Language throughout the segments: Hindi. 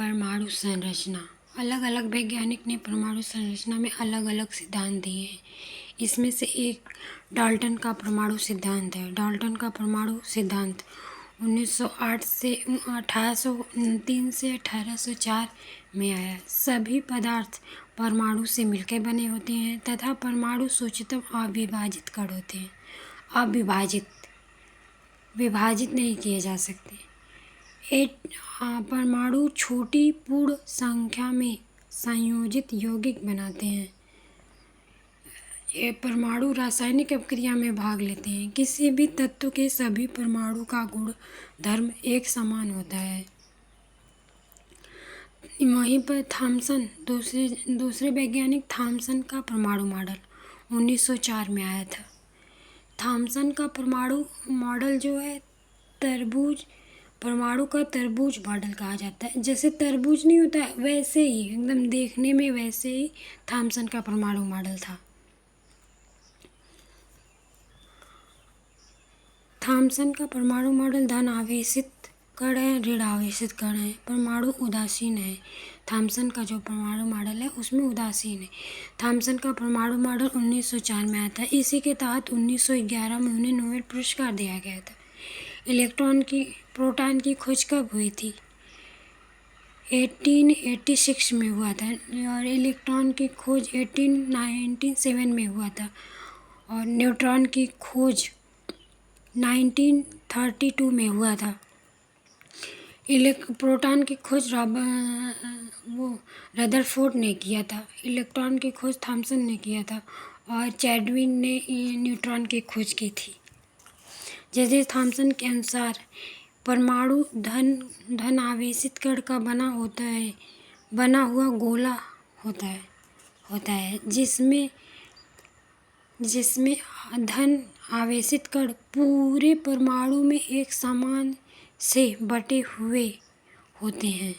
परमाणु संरचना। अलग अलग वैज्ञानिक ने परमाणु संरचना में अलग अलग सिद्धांत दिए हैं। इसमें से एक डाल्टन का परमाणु सिद्धांत है। डाल्टन का परमाणु सिद्धांत 1908 से 1829 से 1804 में आया। सभी पदार्थ परमाणु से मिलकर बने होते हैं तथा परमाणु सूक्ष्मतम अविभाजित कण होते हैं। विभाजित नहीं किए जा सकते। परमाणु छोटी पूर्ण संख्या में संयोजित यौगिक बनाते हैं। ये परमाणु रासायनिक अभिक्रिया में भाग लेते हैं। किसी भी तत्व के सभी परमाणु का गुण धर्म एक समान होता है। वहीं पर थॉमसन दूसरे वैज्ञानिक थॉमसन का परमाणु मॉडल 1904 में आया था। थॉमसन का परमाणु मॉडल जो है परमाणु का तरबूज मॉडल कहा जाता है। जैसे तरबूज नहीं होता वैसे ही एकदम देखने में वैसे ही थॉमसन का परमाणु मॉडल था। थॉमसन का परमाणु मॉडल धन आवेशित कण है, ऋण आवेशित कण है, परमाणु उदासीन है। थॉमसन का जो परमाणु मॉडल है उसमें उदासीन है। थॉमसन का परमाणु मॉडल 1904 में आया था। इसी के तहत 1911 में उन्हें नोबेल पुरस्कार दिया गया था। प्रोटॉन की खोज कब हुई थी? 1886 में हुआ था और इलेक्ट्रॉन की खोज 1897 में हुआ था और न्यूट्रॉन की खोज 1932 में हुआ था। प्रोटॉन की खोज रदरफोर्ड ने किया था। इलेक्ट्रॉन की खोज थॉमसन ने किया था और चैडविक ने न्यूट्रॉन की खोज की थी। जैसे थॉमसन के अनुसार परमाणु धन आवेशित कण का बना हुआ गोला होता है जिसमें धन आवेशित कण पूरे परमाणु में एक समान से बटे हुए होते हैं।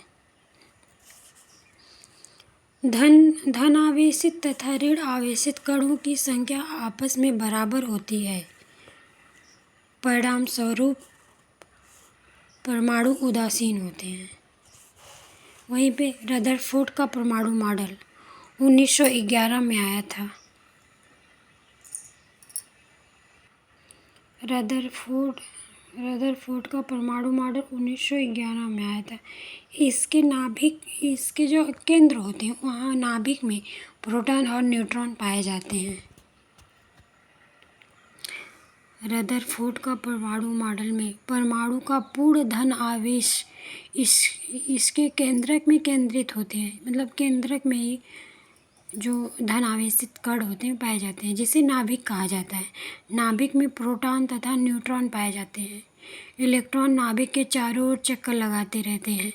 धन आवेशित तथा ऋण आवेशित कणों की संख्या आपस में बराबर होती है। परिणाम स्वरूप परमाणु उदासीन होते हैं। वहीं पे रदरफोर्ड का परमाणु मॉडल 1911 में आया था। रदरफोर्ड का परमाणु मॉडल 1911 में आया था। इसके जो केंद्र होते हैं वहाँ नाभिक में प्रोटॉन और न्यूट्रॉन पाए जाते हैं। रदरफोर्ड का परमाणु मॉडल में परमाणु का पूर्ण धन आवेश इसके केंद्रक में केंद्रित होते हैं। मतलब केंद्रक में ही जो धन आवेशित कण होते हैं पाए जाते हैं, जिसे नाभिक कहा जाता है। नाभिक में प्रोटॉन तथा न्यूट्रॉन पाए जाते हैं। इलेक्ट्रॉन नाभिक के चारों ओर चक्कर लगाते रहते हैं।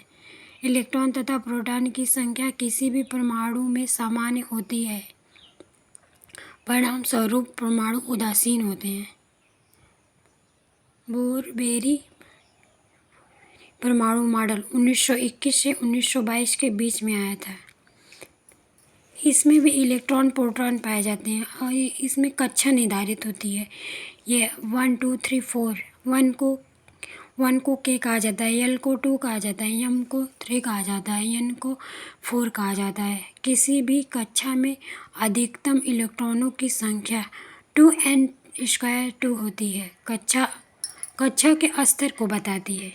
इलेक्ट्रॉन तथा प्रोटॉन की संख्या किसी भी परमाणु में सामान्य होती है। परिणाम स्वरूप परमाणु उदासीन होते हैं। बोरबेरी परमाणु मॉडल 1921 से 1922 के बीच में आया था। इसमें भी इलेक्ट्रॉन प्रोटॉन पाए जाते हैं और इसमें कक्षा निर्धारित होती है। ये 1 2 3 4 1 को K कहा जाता है, L को 2 कहा जाता है, M को 3 कहा जाता है, N को 4 कहा जाता है। किसी भी कक्षा में अधिकतम इलेक्ट्रॉनों की संख्या 2n² होती है। कक्षा के स्तर को बताती है।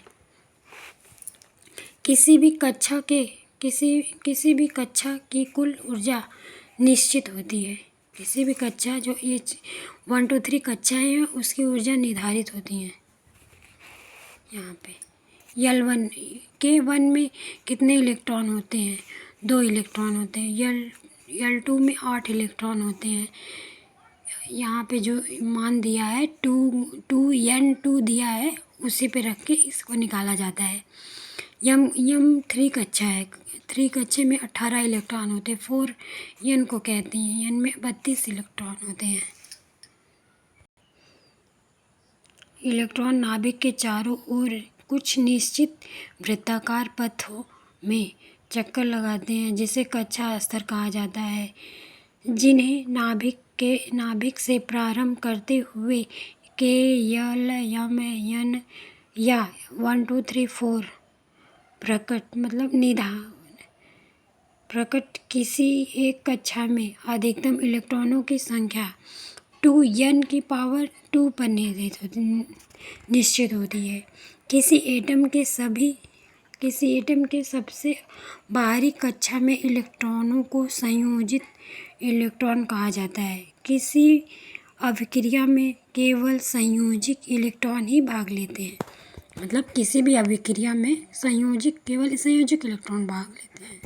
किसी भी कक्षा की कुल ऊर्जा निश्चित होती है। किसी भी कक्षा जो ये 1 2 3 कक्षाएँ हैं उसकी ऊर्जा निर्धारित होती हैं। यहाँ पे L1 K1 में कितने इलेक्ट्रॉन होते हैं? 2 इलेक्ट्रॉन होते हैं। L2 में 8 इलेक्ट्रॉन होते हैं। यहाँ पे जो मान दिया है 2n2 दिया है उसी पे रख के इसको निकाला जाता है। यम 3 कक्षा है। 3 कक्षे में 18 इलेक्ट्रॉन होते हैं। 4n को कहते हैं। n में 32 इलेक्ट्रॉन होते हैं। इलेक्ट्रॉन नाभिक के चारों ओर कुछ निश्चित वृत्ताकार पथों में चक्कर लगाते हैं जिसे कक्षा स्तर कहा जाता है, जिन्हें नाभिक से प्रारंभ करते हुए K L M N या 1 2 3 4 प्रकट मतलब प्रकट किसी एक कक्षा में अधिकतम इलेक्ट्रॉनों की संख्या 2n⁻² पर निश्चित होती है। किसी एटम के सबसे बाहरी कक्षा में इलेक्ट्रॉनों को संयोजित इलेक्ट्रॉन कहा जाता है। किसी अभिक्रिया में केवल संयोजित इलेक्ट्रॉन ही भाग लेते हैं। मतलब किसी भी अभिक्रिया में केवल संयोजित इलेक्ट्रॉन भाग लेते हैं।